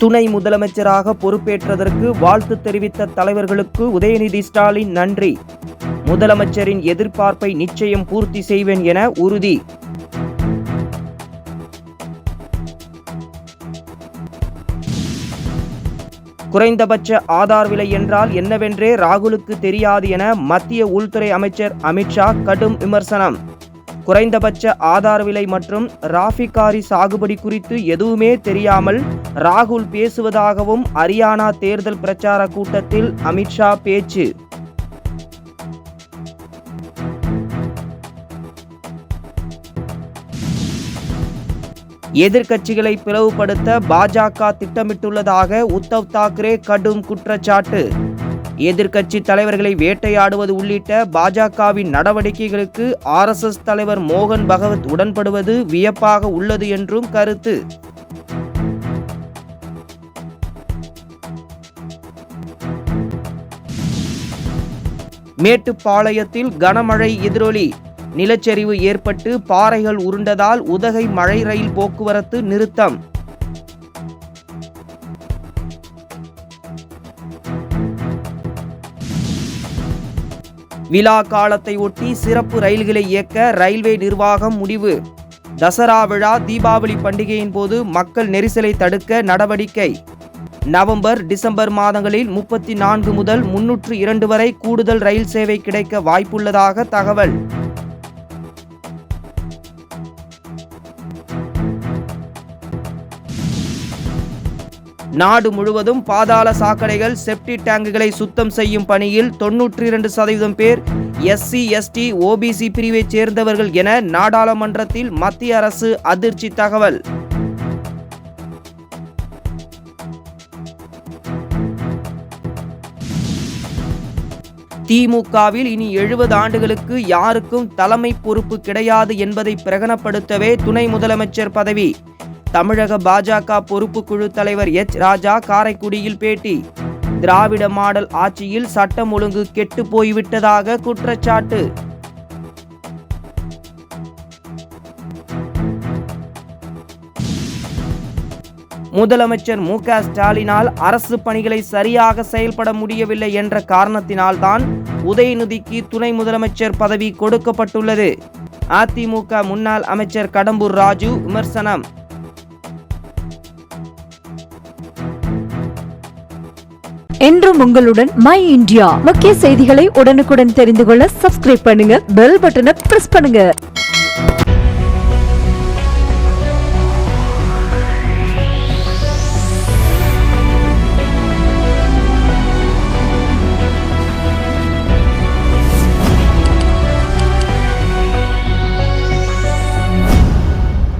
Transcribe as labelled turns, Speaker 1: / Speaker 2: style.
Speaker 1: துணை முதலமைச்சராக பொறுப்பேற்றதற்கு வாழ்த்து தெரிவித்த தலைவர்களுக்கு உதயநிதி ஸ்டாலின் நன்றி. முதலமைச்சரின் எதிர்பார்ப்பை நிச்சயம் பூர்த்தி செய்வேன் என உறுதி. குறைந்தபட்ச ஆதார் விலை என்றால் என்னவென்றே ராகுலுக்கு தெரியாது என மத்திய உள்துறை அமைச்சர் அமித்ஷா கடும் விமர்சனம். குறைந்தபட்ச ஆதார் விலை மற்றும் ராஃபிகாரி சாகுபடி குறித்து எதுவுமே தெரியாமல் ராகுல் பேசுவதாகவும் ஹரியானா தேர்தல் பிரச்சார கூட்டத்தில் அமித்ஷா பேச்சு. எதிர்க்கட்சிகளை பிளவுபடுத்த பாஜக திட்டமிட்டுள்ளதாக உத்தவ் தாக்கரே கடும் குற்றச்சாட்டு. எதிர்க்கட்சி தலைவர்களை வேட்டையாடுவது உள்ளிட்ட பாஜகவின் நடவடிக்கைகளுக்கு RSS தலைவர் மோகன் பகவத் உடன்படுவது வியப்பாக உள்ளது என்றும் கருத்து. மேட்டுப்பாளையத்தில் கனமழை எதிரொலி. நிலச்சரிவு ஏற்பட்டு பாறைகள் உருண்டதால் உதகை மழை ரயில் போக்குவரத்து நிறுத்தம். விழா காலத்தை ஒட்டி சிறப்பு ரயில்களை இயக்க ரயில்வே நிர்வாகம் முடிவு. தசரா விழா, தீபாவளி பண்டிகையின் போது மக்கள் நெரிசலை தடுக்க நடவடிக்கை. நவம்பர், டிசம்பர் மாதங்களில் 34 முதல் 302 வரை கூடுதல் ரயில் சேவை கிடைக்க வாய்ப்புள்ளதாக தகவல். நாடு முழுவதும் பாதாள சாக்கடைகள், செப்டி டேங்குகளை சுத்தம் செய்யும் பணியில் 92% பேர் SC, ST, OBC பிரிவைச் சேர்ந்தவர்கள் என நாடாளுமன்றத்தில் மத்திய அரசு அதிர்ச்சி தகவல். திமுகவில் இனி 70 ஆண்டுகளுக்கு யாருக்கும் தலைமை பொறுப்பு கிடையாது என்பதை பிரகடனப்படுத்தவே துணை முதலமைச்சர் பதவி. தமிழக பாஜக பொறுப்புக்குழு தலைவர் H. ராஜா காரைக்குடியில் பேட்டி. திராவிட மாடல் ஆட்சியில் சட்டம் ஒழுங்கு கெட்டு போய்விட்டதாக குற்றச்சாட்டு. முதலமைச்சர் மு.க. ஸ்டாலினால் அரசு பணிகளை சரியாக செயல்பட முடியவில்லை என்ற காரணத்தினால்தான் உதயநிதிக்கு துணை முதலமைச்சர் பதவி கொடுக்கப்பட்டுள்ளது. அதிமுக முன்னாள் அமைச்சர் கடம்பூர் ராஜு விமர்சனம்.
Speaker 2: என்றும் உங்களுடன் மை இந்தியா. முக்கிய செய்திகளை உடனுக்குடன் தெரிந்து கொள்ள சப்ஸ்கிரைப் பண்ணுங்க, பெல் பட்டனை பிரஸ் பண்ணுங்க.